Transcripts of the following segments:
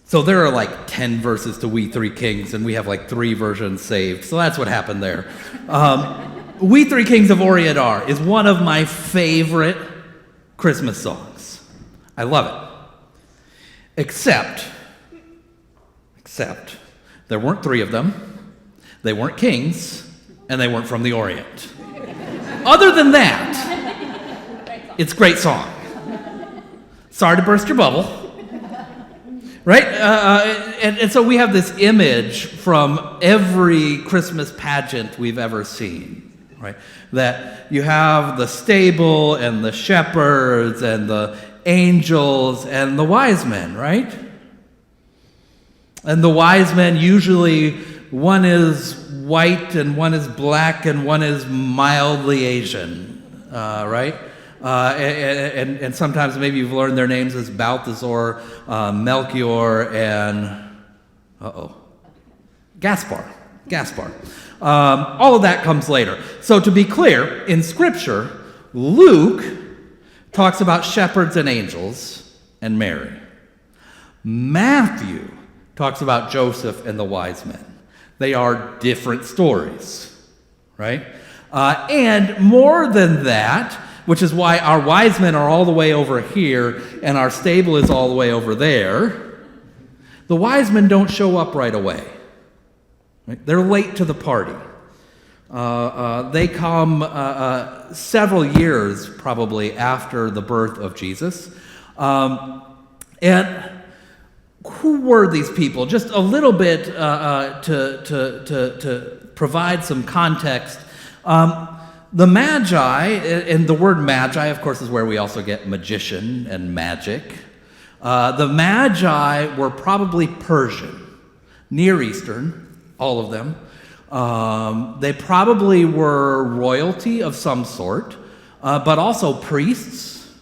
So there are like 10 verses to We Three Kings, and we have like 3 versions saved. So that's what happened there. We Three Kings of Orient Are is one of my favorite Christmas songs. I love it. Except, there weren't 3 of them. They weren't kings, and they weren't from the Orient. Other than that, it's a great song. Sorry to burst your bubble. Right? And so we have this image from every Christmas pageant we've ever seen, right? That you have the stable and the shepherds and the angels and the wise men, right? And the wise men, usually one is white and one is black and one is mildly Asian, right? And sometimes maybe you've learned their names as Balthazar, Melchior, and Gaspar. All of that comes later. So to be clear, in Scripture, Luke talks about shepherds and angels and Mary. Matthew talks about Joseph and the wise men. They are different stories, right? And more than that, which is why our wise men are all the way over here and our stable is all the way over there. The wise men don't show up right away. Right? They're late to the party. They come several years probably after the birth of Jesus. And who were these people? Just a little bit to provide some context. The Magi, and the word Magi, of course, is where we also get magician and magic. The Magi were probably Persian, Near Eastern, all of them. They probably were royalty of some sort, but also priests,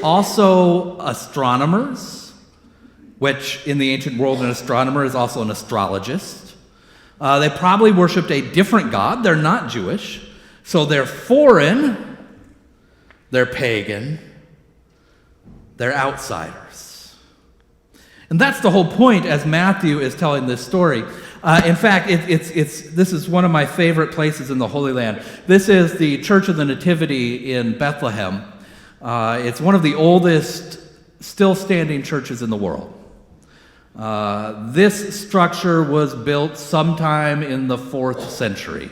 also astronomers, which in the ancient world, an astronomer is also an astrologist. They probably worshipped a different god. They're not Jewish. So they're foreign, they're pagan, they're outsiders. And that's the whole point as Matthew is telling this story. In fact, this is one of my favorite places in the Holy Land. This is the Church of the Nativity in Bethlehem. It's one of the oldest still standing churches in the world. This structure was built sometime in the 4th century.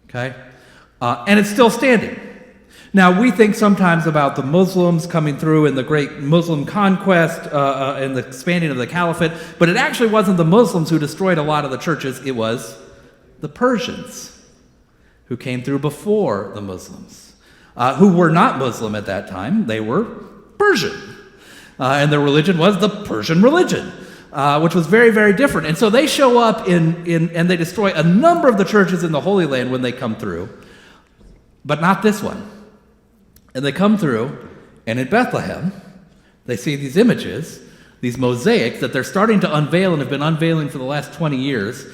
Okay? And it's still standing. Now, we think sometimes about the Muslims coming through in the great Muslim conquest and the expanding of the caliphate, but it actually wasn't the Muslims who destroyed a lot of the churches. It was the Persians who came through before the Muslims, who were not Muslim at that time. They were Persian. And their religion was the Persian religion, which was very, very different. And so they show up and they destroy a number of the churches in the Holy Land when they come through, but not this one. And they come through, and in Bethlehem, they see these images, these mosaics that they're starting to unveil and have been unveiling for the last 20 years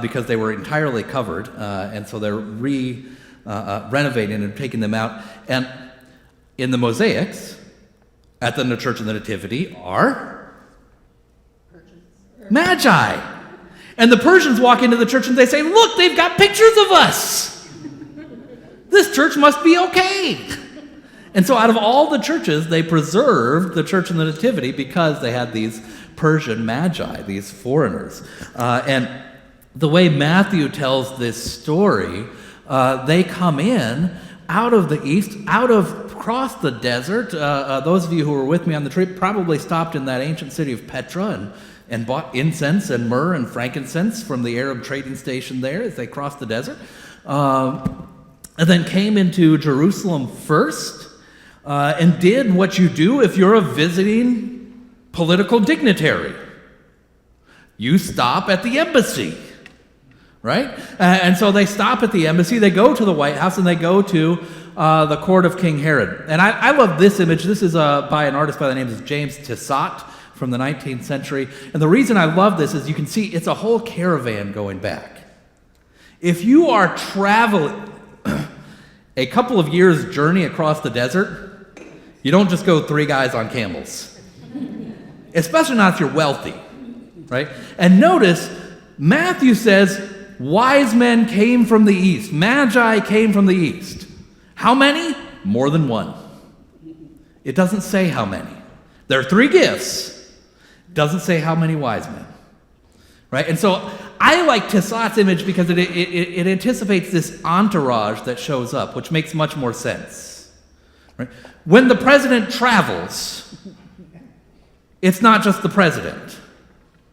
because they were entirely covered, and so they're renovating and taking them out. And in the mosaics, at the Church of the Nativity, are Magi. And the Persians walk into the church and they say, look, they've got pictures of us. This church must be okay. And so out of all the churches, they preserved the Church of the Nativity because they had these Persian Magi, these foreigners. And the way Matthew tells this story, they come in out of the east, across the desert. Those of you who were with me on the trip probably stopped in that ancient city of Petra and bought incense and myrrh and frankincense from the Arab trading station there as they crossed the desert. And then came into Jerusalem first and did what you do if you're a visiting political dignitary. You stop at the embassy, right? And so they stop at the embassy, they go to the White House, and they go to the court of King Herod. And I love this image. This is by an artist by the name of James Tissot from the 19th century. And the reason I love this is you can see it's a whole caravan going back. If you are traveling a couple of years' journey across the desert, you don't just go 3 guys on camels. especially not if you're wealthy, right? And notice, Matthew says, wise men came from the east. Magi came from the east. How many? More than one. It doesn't say how many. There are 3 gifts. It doesn't say how many wise men. Right? And so I like Tissot's image because it anticipates this entourage that shows up, which makes much more sense. Right? When the president travels, it's not just the president.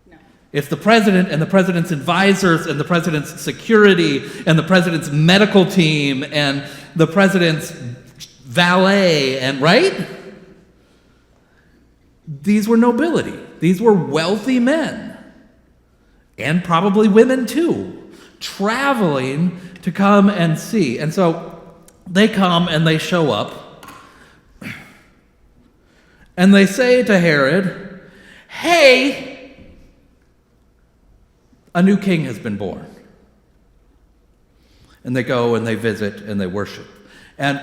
No. It's the president and the president's advisors and the president's security and the president's medical team and the president's valet, and right? These were nobility. These were wealthy men. And probably women too, traveling to come and see. And so they come and they show up. And they say to Herod, hey, a new king has been born. And they go and they visit and they worship. And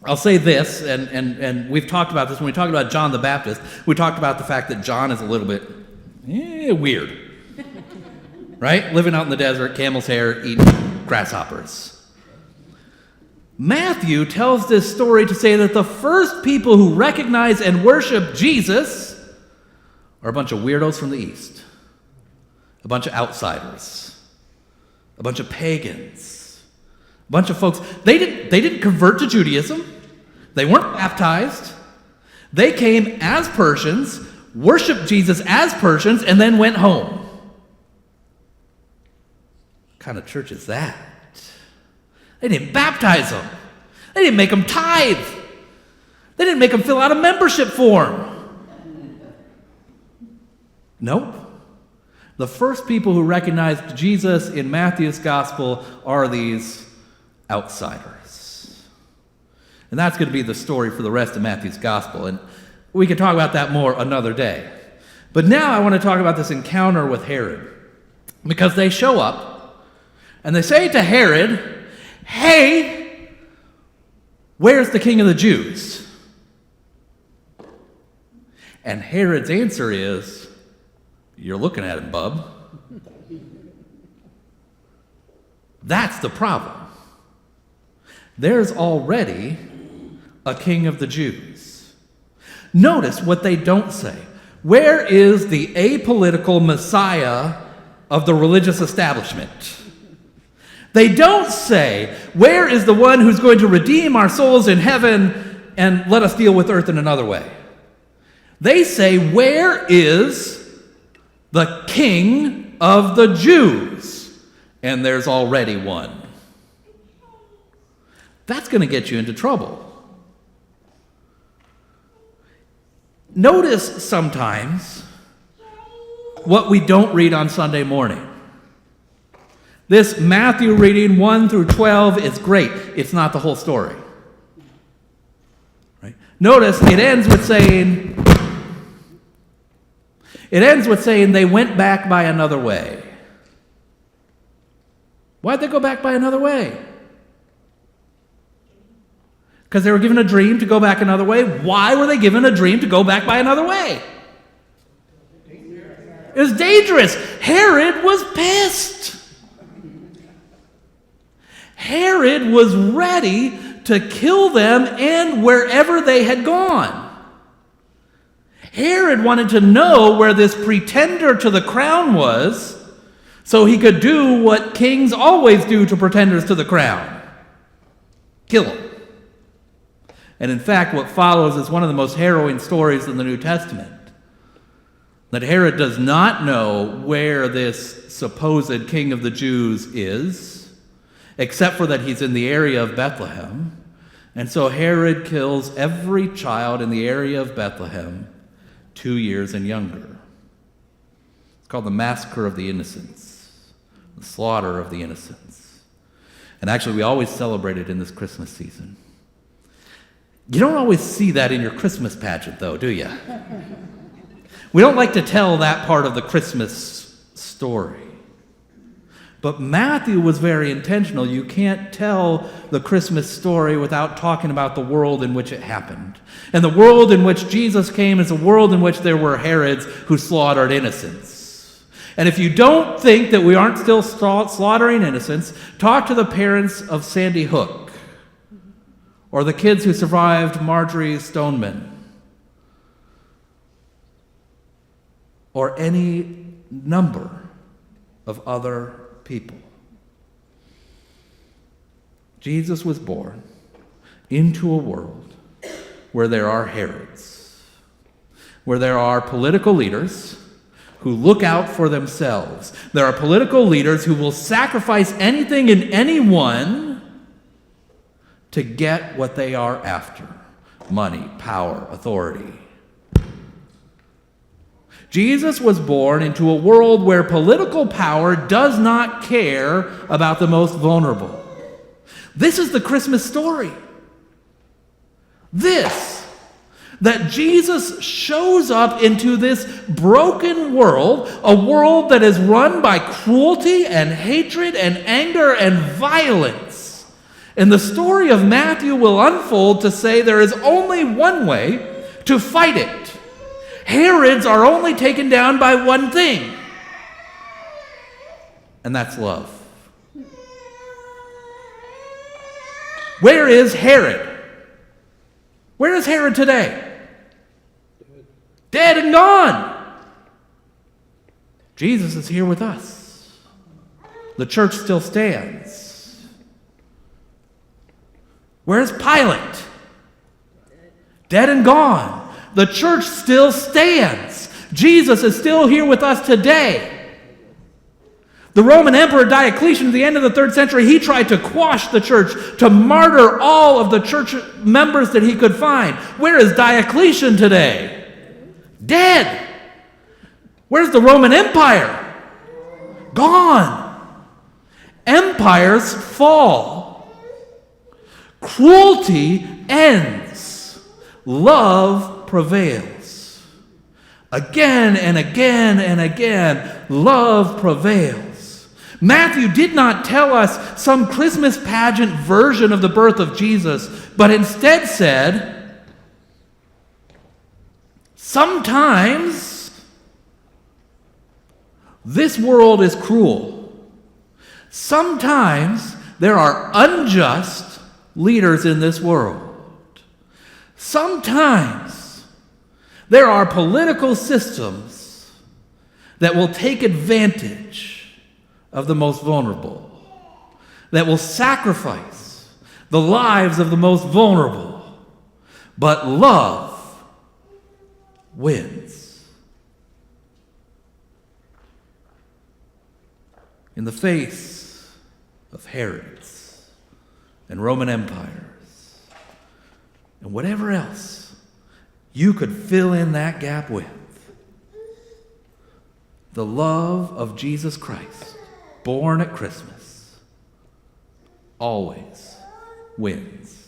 I'll say this, and we've talked about this when we talked about John the Baptist. We talked about the fact that John is a little bit weird. Right? Living out in the desert, camel's hair, eating grasshoppers. Matthew tells this story to say that the first people who recognize and worship Jesus are a bunch of weirdos from the East, a bunch of outsiders, a bunch of pagans, a bunch of folks. They didn't convert to Judaism. They weren't baptized. They came as Persians, worshiped Jesus as Persians, and then went home. What kind of church is that? They didn't baptize them. They didn't make them tithe. They didn't make them fill out a membership form. Nope. The first people who recognized Jesus in Matthew's gospel are these outsiders. And that's going to be the story for the rest of Matthew's gospel. And we can talk about that more another day. But now I want to talk about this encounter with Herod. Because they show up and they say to Herod, hey, where's the king of the Jews? And Herod's answer is, you're looking at him, bub. That's the problem. There's already a king of the Jews. Notice what they don't say. Where is the apolitical Messiah of the religious establishment? They don't say, where is the one who's going to redeem our souls in heaven and let us deal with earth in another way? They say, where is the king of the Jews? And there's already one. That's going to get you into trouble. Notice sometimes what we don't read on Sunday morning. This Matthew reading 1 through 12 is great. It's not the whole story. Right? Notice it ends with saying they went back by another way. Why'd they go back by another way? Because they were given a dream to go back another way. Why were they given a dream to go back by another way? It was dangerous. Herod was pissed. Herod was ready to kill them and wherever they had gone. Herod wanted to know where this pretender to the crown was so he could do what kings always do to pretenders to the crown. Kill him. And in fact, what follows is one of the most harrowing stories in the New Testament. That Herod does not know where this supposed king of the Jews is, except for that he's in the area of Bethlehem. And so Herod kills every child in the area of Bethlehem 2 years and younger. It's called the Massacre of the Innocents, the slaughter of the innocents. And actually, we always celebrate it in this Christmas season. You don't always see that in your Christmas pageant, though, do you? We don't like to tell that part of the Christmas story. But Matthew was very intentional. You can't tell the Christmas story without talking about the world in which it happened. And the world in which Jesus came is a world in which there were Herods who slaughtered innocents. And if you don't think that we aren't still slaughtering innocents, talk to the parents of Sandy Hook or the kids who survived Marjorie Stoneman or any number of other people. Jesus was born into a world where there are Herods, where there are political leaders who look out for themselves. There are political leaders who will sacrifice anything and anyone to get what they are after: money, power, authority. Jesus was born into a world where political power does not care about the most vulnerable. This is the Christmas story. That Jesus shows up into this broken world, a world that is run by cruelty and hatred and anger and violence. And the story of Matthew will unfold to say there is only one way to fight it. Herods are only taken down by one thing, and that's love. Where is Herod? Where is Herod today? Dead and gone. Jesus is here with us. The church still stands. Where's Pilate? Dead and gone. The church still stands. Jesus is still here with us today. The Roman Emperor Diocletian at the end of the 3rd century, he tried to quash the church, to martyr all of the church members that he could find. Where is Diocletian today? Dead. Where's the Roman Empire? Gone. Empires fall. Cruelty ends. Love prevails. Again and again and again, love prevails. Matthew did not tell us some Christmas pageant version of the birth of Jesus, but instead said, sometimes this world is cruel. Sometimes there are unjust leaders in this world. Sometimes there are political systems that will take advantage of the most vulnerable, that will sacrifice the lives of the most vulnerable. But love wins. In the face of Herods and Roman empires and whatever else you could fill in that gap with, the love of Jesus Christ, born at Christmas, always wins.